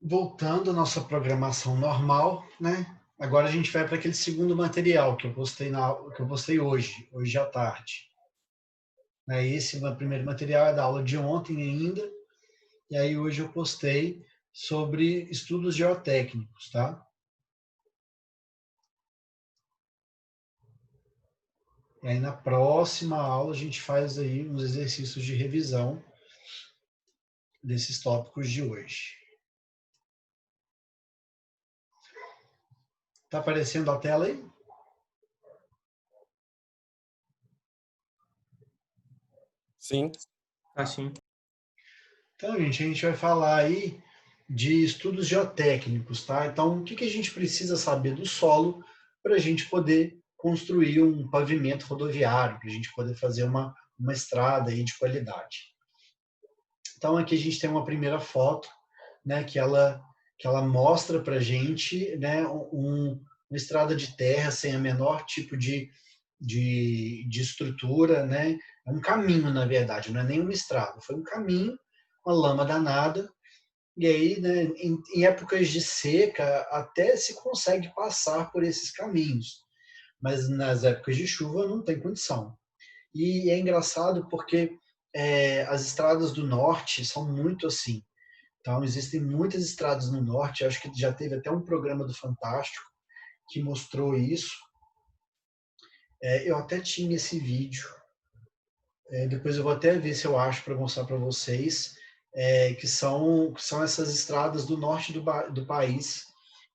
Voltando à nossa programação normal, né? Agora a gente vai para aquele segundo material que eu postei hoje à tarde. Esse primeiro material é da aula de ontem ainda, e aí hoje eu postei sobre estudos geotécnicos, tá? E aí na próxima aula a gente faz aí uns exercícios de revisão desses tópicos de hoje. Tá aparecendo a tela aí? Sim. Assim. Então, gente, a gente vai falar aí de estudos geotécnicos, tá? Então, o que a gente precisa saber do solo para a gente poder construir um pavimento rodoviário, para a gente poder fazer uma estrada aí de qualidade. Então, aqui a gente tem uma primeira foto, né, que ela mostra para a gente, né, uma estrada de terra sem a menor tipo de estrutura, né? É um caminho, na verdade, não é nem uma estrada, foi um caminho, uma lama danada, e aí, né, em épocas de seca, até se consegue passar por esses caminhos, mas nas épocas de chuva não tem condição. E é engraçado porque as estradas do norte são muito assim. Então, existem muitas estradas no norte, acho que já teve até um programa do Fantástico que mostrou isso. Eu até tinha esse vídeo, depois eu vou até ver se eu acho para mostrar para vocês, que são essas estradas do norte do país,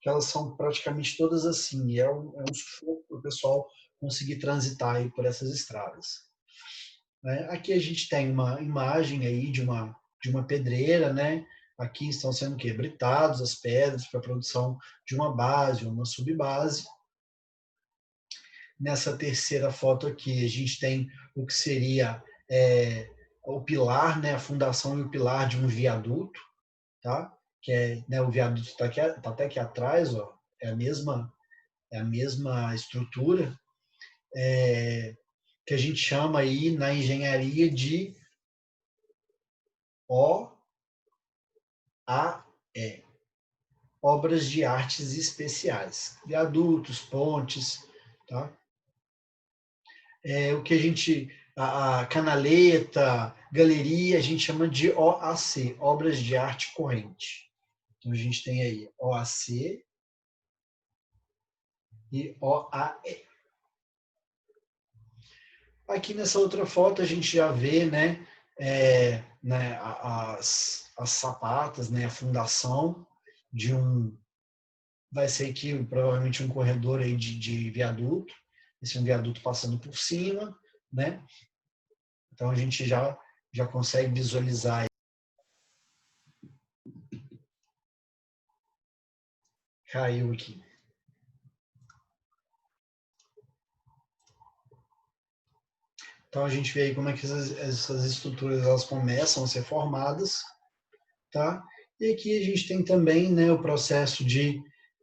que elas são praticamente todas assim, e é um sufoco para o pessoal conseguir transitar aí por essas estradas. Né? Aqui a gente tem uma imagem aí de uma pedreira, né? Aqui estão sendo britados as pedras para a produção de uma base ou uma subbase. Nessa terceira foto aqui, a gente tem o que seria o pilar, né, a fundação e o pilar de um viaduto, tá? Que é, né, o viaduto está tá até aqui atrás, ó, é a mesma estrutura, que a gente chama aí na engenharia de OAE, obras de artes especiais, viadutos, pontes, tá? O que a gente, a canaleta, galeria, a gente chama de OAC, obras de arte corrente. Então a gente tem aí OAC e OAE. Aqui nessa outra foto a gente já vê, as sapatas, né, a fundação de vai ser aqui provavelmente um corredor aí de viaduto, esse é um viaduto passando por cima, né? Então a gente já consegue visualizar. Caiu aqui. Então a gente vê aí como é que essas estruturas elas começam a ser formadas, tá? E aqui a gente tem também, né, o processo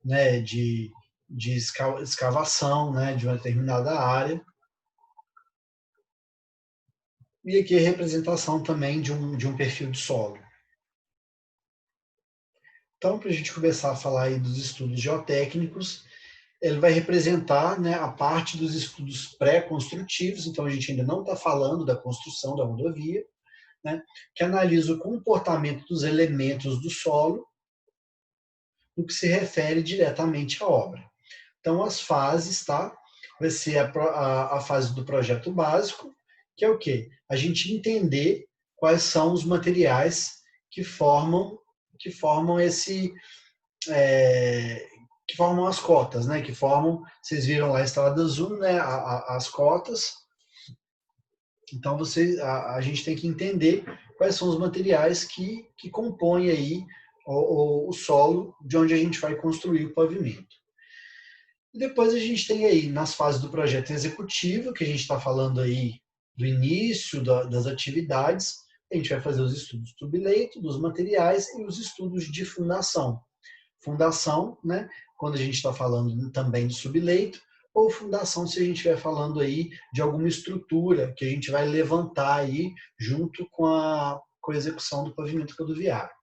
né, de escavação, né, de uma determinada área. E aqui a representação também de um perfil de solo. Então, para a gente começar a falar aí dos estudos geotécnicos, ele vai representar, né, a parte dos estudos pré-construtivos, então a gente ainda não está falando da construção da rodovia, né, que analisa o comportamento dos elementos do solo no que se refere diretamente à obra. Então, as fases, tá? Vai ser a fase do projeto básico, que é o quê? A gente entender quais são os materiais que formam que formam as cotas, né? Que formam, vocês viram lá a estrada Zoom, né? As cotas. Então a gente tem que entender quais são os materiais que compõem aí o solo de onde a gente vai construir o pavimento. E depois a gente tem aí nas fases do projeto executivo, que a gente está falando aí do início das atividades, a gente vai fazer os estudos do subleito, dos materiais e os estudos de fundação. Fundação, né, quando a gente está falando também do subleito, ou fundação se a gente estiver falando aí de alguma estrutura que a gente vai levantar aí junto com a execução do pavimento rodoviário.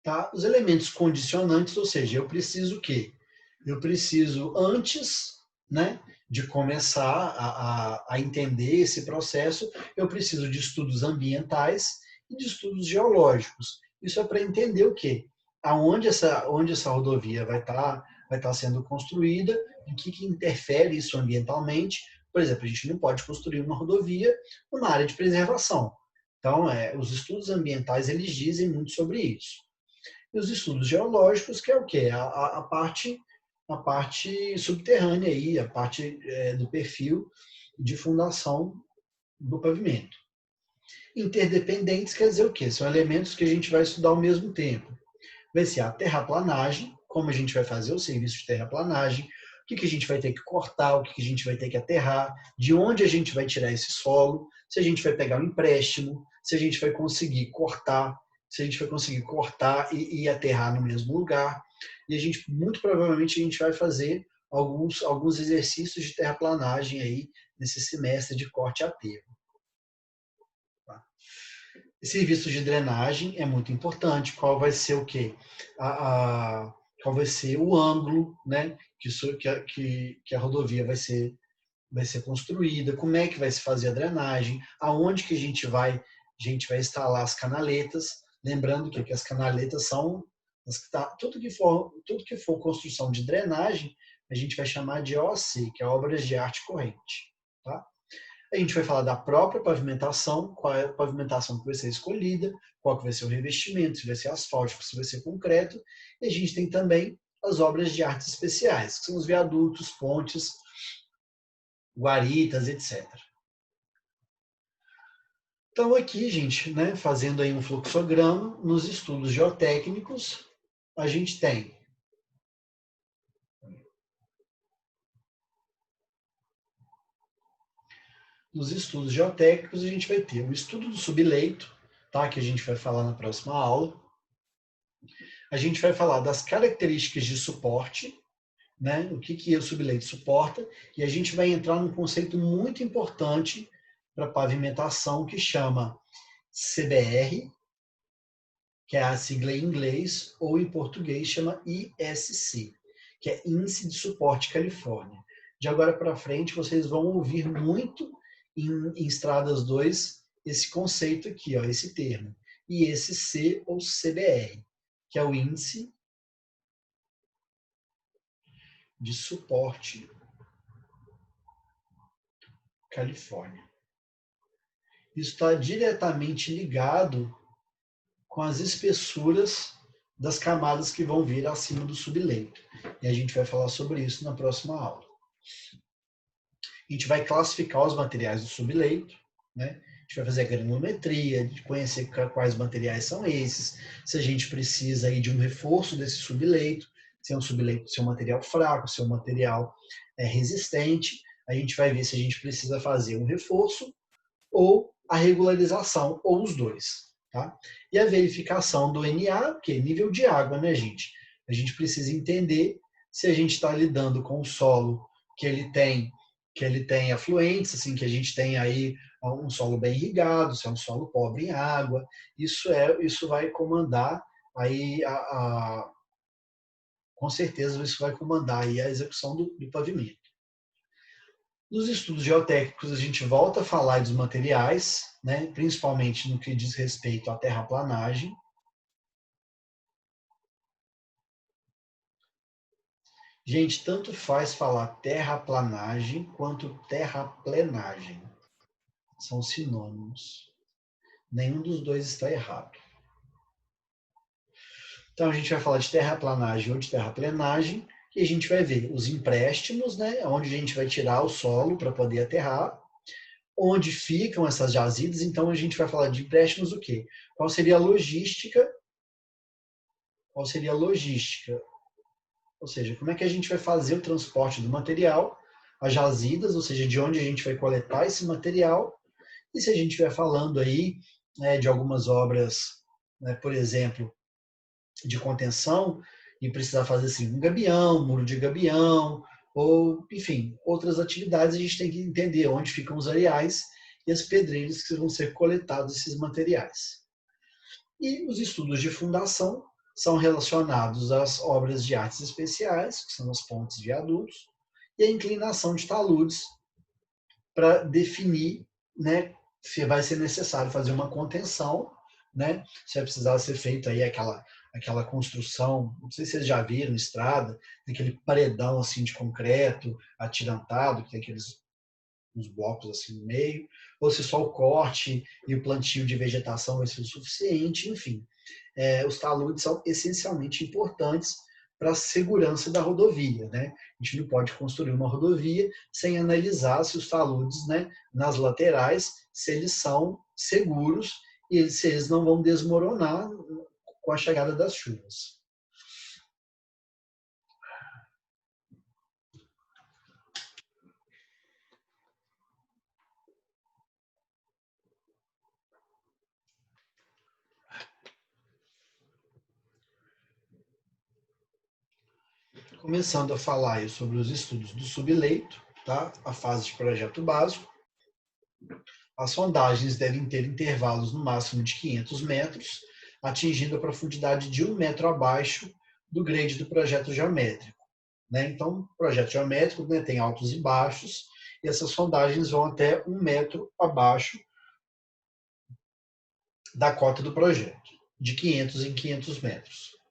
Tá? Os elementos condicionantes, ou seja, eu preciso o quê? Eu preciso, antes, né, de começar a entender esse processo, eu preciso de estudos ambientais e de estudos geológicos. Isso é para entender o quê? Onde essa rodovia vai estar sendo construída, em que interfere isso ambientalmente. Por exemplo, a gente não pode construir uma rodovia numa área de preservação. Então, os estudos ambientais, eles dizem muito sobre isso. E os estudos geológicos, que é o quê? A parte subterrânea aí, a parte do perfil de fundação do pavimento. Interdependentes quer dizer o quê? São elementos que a gente vai estudar ao mesmo tempo. Vai ser a terraplanagem, como a gente vai fazer o serviço de terraplanagem, o que a gente vai ter que cortar, o que a gente vai ter que aterrar, de onde a gente vai tirar esse solo, se a gente vai pegar um empréstimo, se a gente vai conseguir cortar, se a gente vai conseguir cortar e aterrar no mesmo lugar. E a gente, muito provavelmente, a gente vai fazer alguns exercícios de terraplanagem aí nesse semestre de corte e aterro. Tá? Serviço de drenagem é muito importante. Qual vai ser o quê? Qual vai ser o ângulo, né, que a rodovia vai ser construída, como é que vai se fazer a drenagem, aonde que a gente vai instalar as canaletas, lembrando que as canaletas são tudo que for construção de drenagem, a gente vai chamar de OAC, que é Obras de Arte Corrente, tá? A gente vai falar da própria pavimentação, qual é a pavimentação que vai ser escolhida, qual que vai ser o revestimento, se vai ser asfáltico, se vai ser concreto. E a gente tem também as obras de artes especiais, que são os viadutos, pontes, guaritas, etc. Então aqui, gente, né, fazendo aí um fluxograma, nos estudos geotécnicos, a gente tem nos estudos geotécnicos, a gente vai ter o estudo do subleito, tá, que a gente vai falar na próxima aula. A gente vai falar das características de suporte, né, o que o subleito suporta, e a gente vai entrar num conceito muito importante para pavimentação que chama CBR, que é a sigla em inglês, ou em português chama ISC, que é Índice de Suporte Califórnia. De agora para frente, vocês vão ouvir muito em Estradas 2 esse conceito aqui, ó, esse termo, ISC ou CBR, que é o Índice de Suporte Califórnia. Isso está diretamente ligado com as espessuras das camadas que vão vir acima do subleito. E a gente vai falar sobre isso na próxima aula. A gente vai classificar os materiais do subleito, né? A gente vai fazer a granulometria, de conhecer quais materiais são esses, se a gente precisa aí de um reforço desse subleito, se é um subleito, se é um material fraco, se é um material resistente. A gente vai ver se a gente precisa fazer um reforço ou a regularização, ou os dois. Tá? E a verificação do NA, que é nível de água, né, gente? A gente precisa entender se a gente está lidando com um solo que ele tem afluentes, assim, que a gente tem aí um solo bem irrigado, se é um solo pobre em água. Isso vai comandar aí com certeza isso vai comandar aí a execução do pavimento. Nos estudos geotécnicos, a gente volta a falar dos materiais, né, principalmente no que diz respeito à terraplanagem. Gente, tanto faz falar terraplanagem quanto terraplenagem. São sinônimos. Nenhum dos dois está errado. Então, a gente vai falar de terraplanagem ou de terraplenagem, e a gente vai ver os empréstimos, né, onde a gente vai tirar o solo para poder aterrar, onde ficam essas jazidas. Então, a gente vai falar de empréstimos o quê? Qual seria a logística? Qual seria a logística? Ou seja, como é que a gente vai fazer o transporte do material, as jazidas, ou seja, de onde a gente vai coletar esse material. E se a gente estiver falando aí de algumas obras, né, por exemplo, de contenção, e precisar fazer assim, um gabião, muro de gabião, ou, enfim, outras atividades, a gente tem que entender onde ficam os areais e as pedreiras que vão ser coletados esses materiais. E os estudos de fundação, são relacionados às obras de artes especiais, que são as pontes e viadutos, e a inclinação de taludes para definir, né, se vai ser necessário fazer uma contenção, né, se vai precisar ser feita aí aquela construção, não sei se vocês já viram estrada, aquele paredão assim de concreto atirantado, que tem aqueles uns blocos assim no meio, ou se só o corte e o plantio de vegetação vai ser o suficiente, enfim. Os taludes são essencialmente importantes para a segurança da rodovia, né? A gente não pode construir uma rodovia sem analisar se os taludes, né, nas laterais, se eles são seguros e se eles não vão desmoronar com a chegada das chuvas. Começando a falar sobre os estudos do subleito, tá? A fase de projeto básico. As sondagens devem ter intervalos no máximo de 500 metros, atingindo a profundidade de 1 metro abaixo do grade do projeto geométrico. Né? Então, o projeto geométrico, né, tem altos e baixos, e essas sondagens vão até 1 metro abaixo da cota do projeto, de 500 em 500 metros.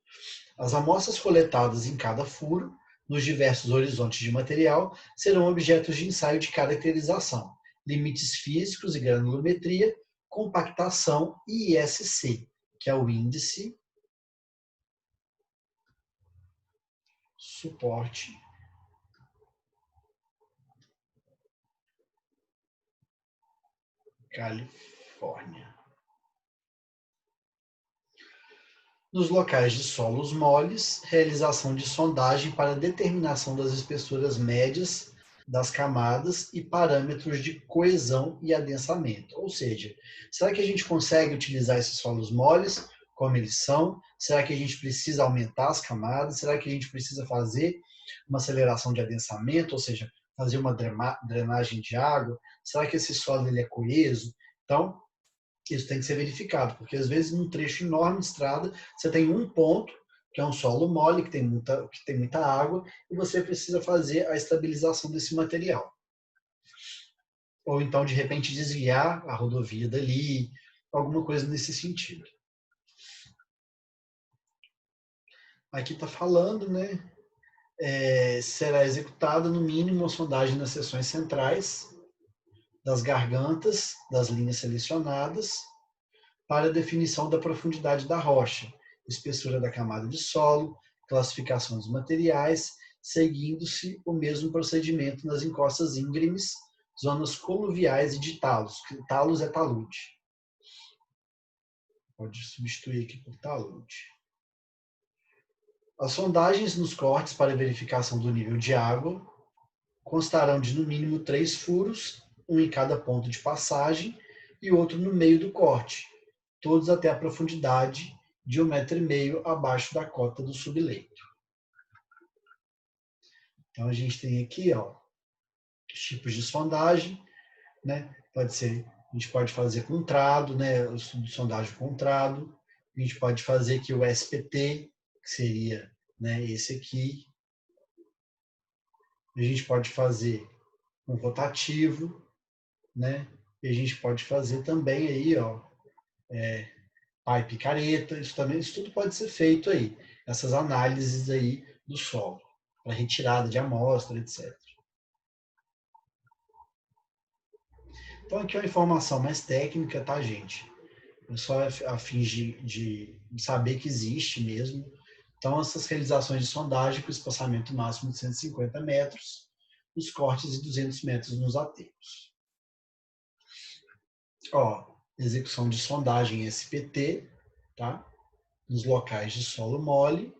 As amostras coletadas em cada furo, nos diversos horizontes de material, serão objetos de ensaio de caracterização, limites físicos e granulometria, compactação e ISC, que é o índice, suporte, Califórnia. Nos locais de solos moles, realização de sondagem para determinação das espessuras médias das camadas e parâmetros de coesão e adensamento. Ou seja, será que a gente consegue utilizar esses solos moles como eles são? Será que a gente precisa aumentar as camadas? Será que a gente precisa fazer uma aceleração de adensamento, ou seja, fazer uma drenagem de água? Será que esse solo ele é coeso? Então, isso tem que ser verificado, porque às vezes num trecho enorme de estrada, você tem um ponto, que é um solo mole, que tem muita água, e você precisa fazer a estabilização desse material. Ou então, de repente, desviar a rodovia dali, alguma coisa nesse sentido. Aqui está falando, né? Será executada no mínimo uma sondagem nas seções centrais das gargantas das linhas selecionadas, para a definição da profundidade da rocha, espessura da camada de solo, classificação dos materiais, seguindo-se o mesmo procedimento nas encostas íngremes, zonas coluviais e de talos. Talos é talude. Pode substituir aqui por talude. As sondagens nos cortes para verificação do nível de água constarão de no mínimo 3 furos, um em cada ponto de passagem e outro no meio do corte, todos até a profundidade de 1,5 metro abaixo da cota do subleito. Então a gente tem aqui, ó, os tipos de sondagem, né? A gente pode fazer com trado, né? O estudo de sondagem com trado. A gente pode fazer aqui o SPT, que seria, né, esse aqui. A gente pode fazer um rotativo, né? E a gente pode fazer também aí, ó, pai picareta, isso tudo pode ser feito aí, essas análises aí do solo, para retirada de amostra, etc. Então aqui é uma informação mais técnica, tá, gente? É só a fim de saber que existe mesmo. Então essas realizações de sondagem com espaçamento máximo de 150 metros, nos cortes e 200 metros nos aterros. Ó, execução de sondagem SPT, tá? Nos locais de solo mole,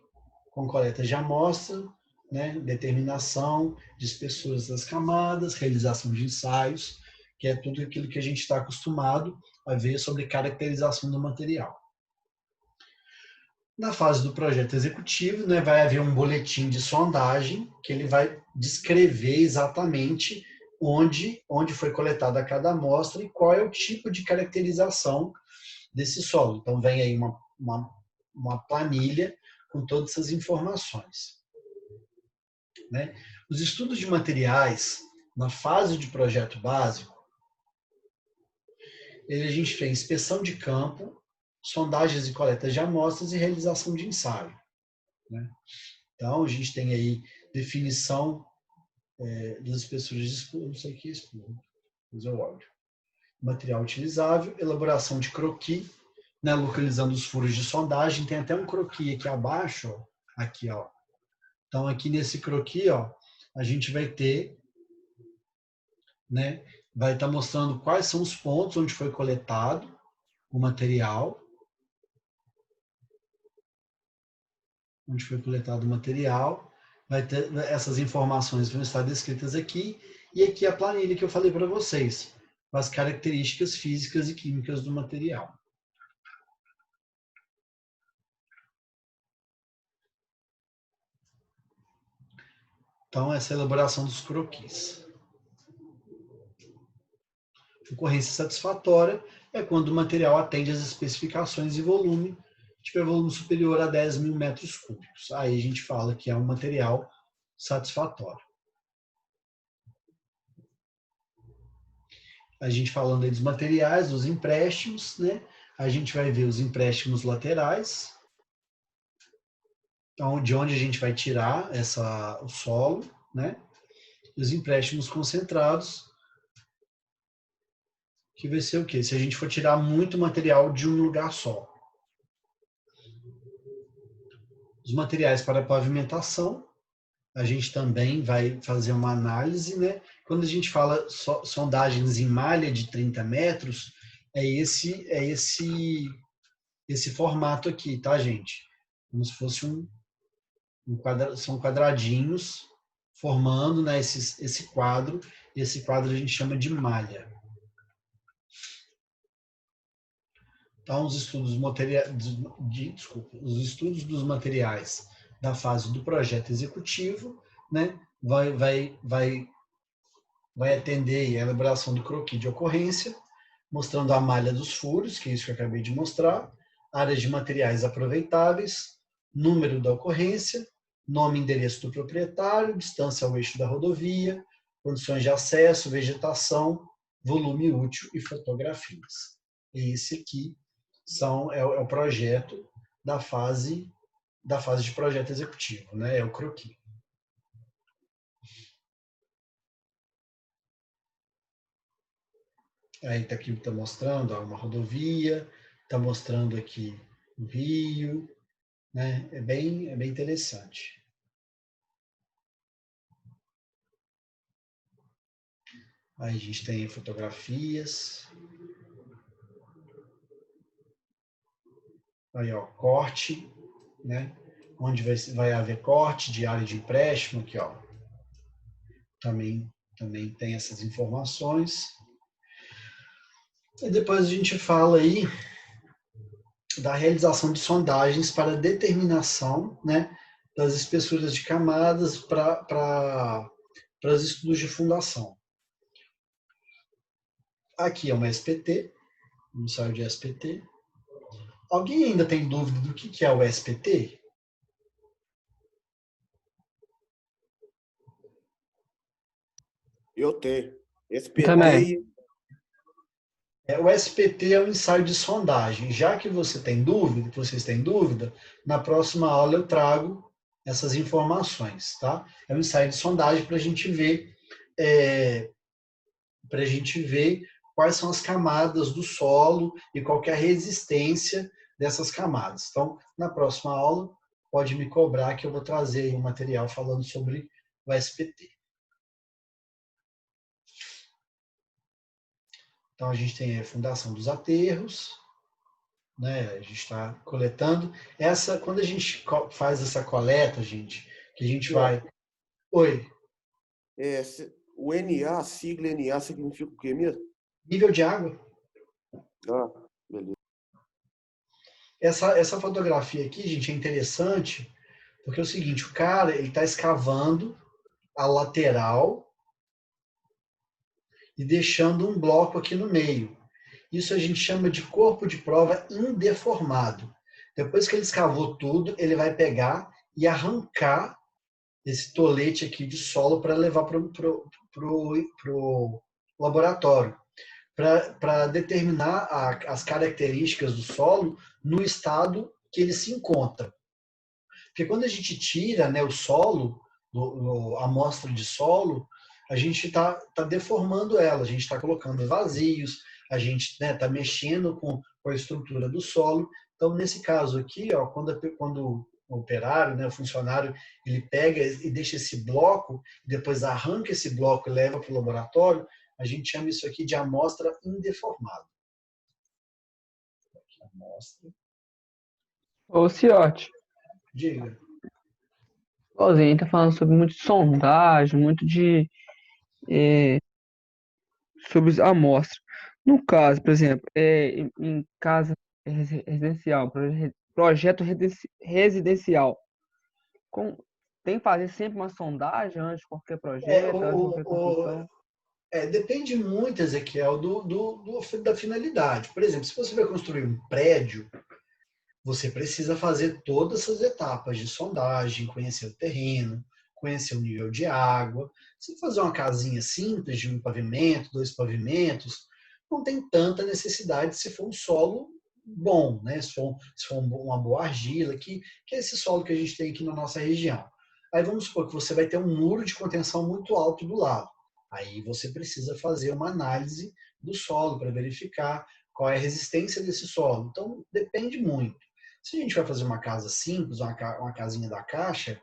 com coleta de amostra, né? Determinação de espessuras das camadas, realização de ensaios, que é tudo aquilo que a gente está acostumado a ver sobre caracterização do material. Na fase do projeto executivo, né, vai haver um boletim de sondagem que ele vai descrever exatamente onde foi coletada cada amostra e qual é o tipo de caracterização desse solo. Então, vem aí uma uma planilha com todas essas informações. Né? Os estudos de materiais, na fase de projeto básico, a gente tem inspeção de campo, sondagens e coletas de amostras e realização de ensaio. Né? Então, a gente tem aí definição das espessuras de espuma, não sei o que é espuma, mas é o óleo. Material utilizável, elaboração de croquis, né, localizando os furos de sondagem. Tem até um croquis aqui abaixo, ó, aqui, ó. Então, aqui nesse croquis, ó, a gente vai ter, né, vai estar mostrando quais são os pontos onde foi coletado o material, vai ter, essas informações vão estar descritas aqui, e aqui a planilha que eu falei para vocês, com as características físicas e químicas do material. Então, essa é a elaboração dos croquis. Ocorrência satisfatória é quando o material atende às especificações e volume, tiver volume superior a 10.000 metros cúbicos. Aí a gente fala que é um material satisfatório. A gente falando aí dos materiais, dos empréstimos, né? A gente vai ver os empréstimos laterais, então, de onde a gente vai tirar o solo, né? E os empréstimos concentrados, que vai ser o quê? Se a gente for tirar muito material de um lugar só. Os materiais para pavimentação, a gente também vai fazer uma análise, né? Quando a gente fala sondagens em malha de 30 metros, é esse formato aqui, tá, gente? Como se fosse são quadradinhos formando, né, esse quadro. Esse quadro a gente chama de malha. Então, os estudos dos materiais da fase do projeto executivo, né, vai atender a elaboração do croquis de ocorrência, mostrando a malha dos furos, que é isso que eu acabei de mostrar, áreas de materiais aproveitáveis, número da ocorrência, nome e endereço do proprietário, distância ao eixo da rodovia, condições de acesso, vegetação, volume útil e fotografias. Esse aqui é o projeto da fase de projeto executivo, né? É o croquis. Aí tá aqui, está mostrando uma rodovia, está mostrando aqui o rio, né? É bem interessante. Aí a gente tem fotografias. Aí, ó, corte, né? Onde vai haver corte de área de empréstimo, aqui, ó. Também tem essas informações. E depois a gente fala aí da realização de sondagens para determinação, né, das espessuras de camadas para os estudos de fundação. Aqui é uma SPT, um ensaio de SPT. Alguém ainda tem dúvida do que é o SPT? Eu tenho. SPT Também. O SPT é um ensaio de sondagem. Já que vocês têm dúvida, na próxima aula eu trago essas informações, tá? É um ensaio de sondagem para a gente ver, quais são as camadas do solo e qual que é a resistência dessas camadas. Então, na próxima aula, pode me cobrar que eu vou trazer um material falando sobre o SPT. Então, a gente tem a fundação dos aterros, né? A gente está coletando. Quando a gente faz essa coleta, gente, que a gente vai... Oi? O NA, a sigla NA, significa o quê mesmo? Nível de água. Ah, beleza. Essa fotografia aqui, gente, é interessante, porque é o seguinte, o cara está escavando a lateral e deixando um bloco aqui no meio. Isso a gente chama de corpo de prova indeformado. Depois que ele escavou tudo, ele vai pegar e arrancar esse tolete aqui de solo para levar para o laboratório, para determinar as características do solo no estado que ele se encontra. Porque quando a gente tira, né, o solo, a amostra de solo, a gente tá deformando ela, a gente está colocando vazios, a gente está, né, mexendo com a estrutura do solo. Então, nesse caso aqui, ó, quando o operário, né, o funcionário, ele pega e deixa esse bloco, depois arranca esse bloco e leva para o laboratório, a gente chama isso aqui de amostra indeformada. Aqui, amostra. Ô, Ciotti, Diga. a gente tá falando sobre muito de sondagem, muito de sobre amostra. No caso, por exemplo, em casa residencial, projeto residencial, com, tem que fazer sempre uma sondagem antes de qualquer É, projeto, antes de qualquer construção. Depende muito, Ezequiel, da finalidade. Por exemplo, se você vai construir um prédio, você precisa fazer todas essas etapas de sondagem, conhecer o terreno, conhecer o nível de água. Se fazer uma casinha simples, de um pavimento, dois pavimentos, não tem tanta necessidade se for um solo bom, né? Se for uma boa argila, que é esse solo que a gente tem aqui na nossa região. Aí vamos supor que você vai ter um muro de contenção muito alto do lado. Aí você precisa fazer uma análise do solo para verificar qual é a resistência desse solo. Então, depende muito. Se a gente vai fazer uma casa simples, uma casinha da caixa,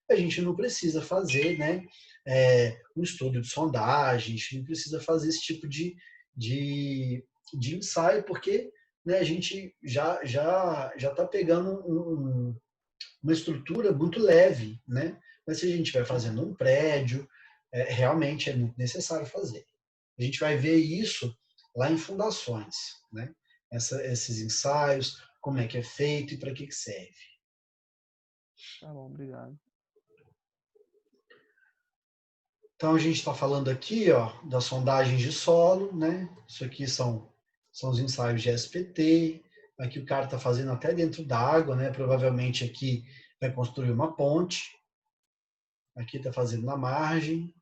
a gente não precisa fazer, né, um estudo de sondagem, a gente não precisa fazer esse tipo de ensaio, porque, né, a gente já está pegando uma estrutura muito leve, né? Mas se a gente vai fazendo um prédio, realmente é muito necessário fazer. A gente vai ver isso lá em fundações, né? Esses ensaios, como é que é feito e para que serve. Tá bom, obrigado. Então a gente está falando aqui, ó, das sondagens de solo, né? Isso aqui são os ensaios de SPT. Aqui o cara está fazendo até dentro da água, né? Provavelmente aqui vai construir uma ponte. Aqui está fazendo na margem.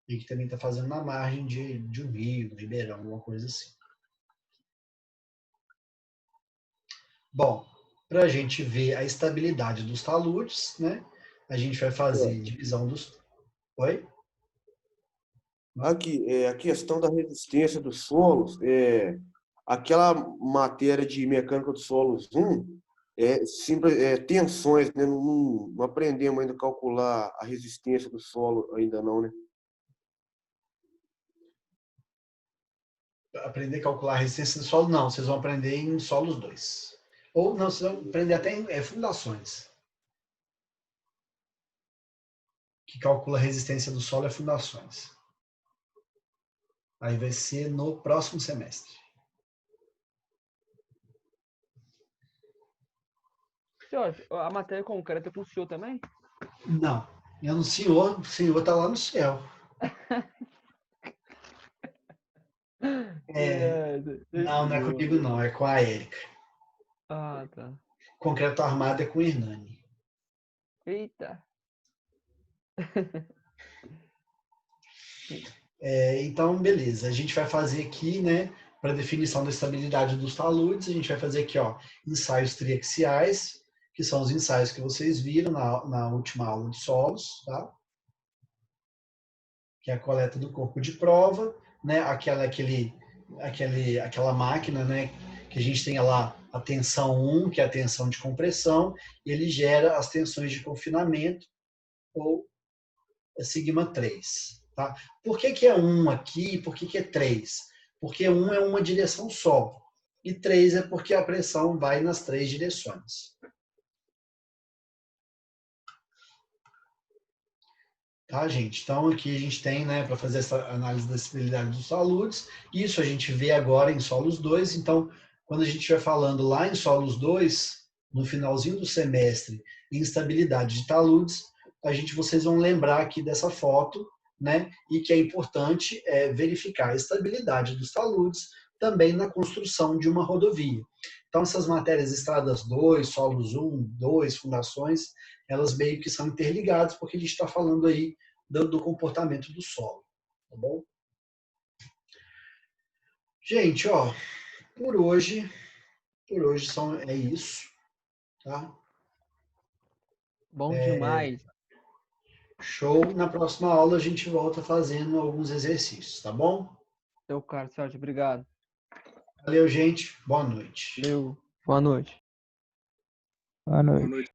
E aqui também está fazendo na margem de um rio, um ribeirão, alguma coisa assim. Bom, para a gente ver a estabilidade dos taludes, né? A gente vai fazer divisão dos... Oi? Aqui, a questão da resistência dos solos, aquela matéria de mecânica dos solos 1, tensões, né? Não aprendemos ainda a calcular a resistência do solo, ainda não, né? Aprender a calcular a resistência do solo, não. Vocês vão aprender em solos 2. Ou não, vocês vão aprender até em fundações. Que calcula a resistência do solo é fundações. Aí vai ser no próximo semestre. Ciotti, a matéria concreta é com o senhor também? Não. É no senhor. O senhor está lá no céu. Não é comigo, não. É com a Érica. Ah, tá. Concreto armado é com o Hernani. Eita. Então, beleza. A gente vai fazer aqui, né, para definição da estabilidade dos taludes, a gente vai fazer aqui, ó, ensaios triaxiais, que são os ensaios que vocês viram na última aula de solos, tá? Que é a coleta do corpo de prova, né? Aquela máquina, né, que a gente tem lá a tensão 1, que é a tensão de compressão, e ele gera as tensões de confinamento, ou sigma 3. Tá? Por que é 1 aqui e por que é 3? Porque 1 é uma direção só. E 3 é porque a pressão vai nas 3 direções. Tá, gente? Então, aqui a gente tem, né, para fazer essa análise da estabilidade dos taludes. Isso a gente vê agora em solos 2. Então, quando a gente estiver falando lá em solos 2, no finalzinho do semestre, em estabilidade de taludes, vocês vão lembrar aqui dessa foto, né? E que é importante verificar a estabilidade dos taludes também na construção de uma rodovia. Então, essas matérias estradas 2, solos 1, 2, fundações, elas meio que são interligadas, porque a gente está falando aí do comportamento do solo, tá bom? Gente, ó, por hoje é isso, tá? Bom demais. Show. Na próxima aula a gente volta fazendo alguns exercícios, tá bom? Seu Carlos, Sérgio, obrigado. Valeu, gente. Boa noite. Valeu. Boa noite. Boa noite.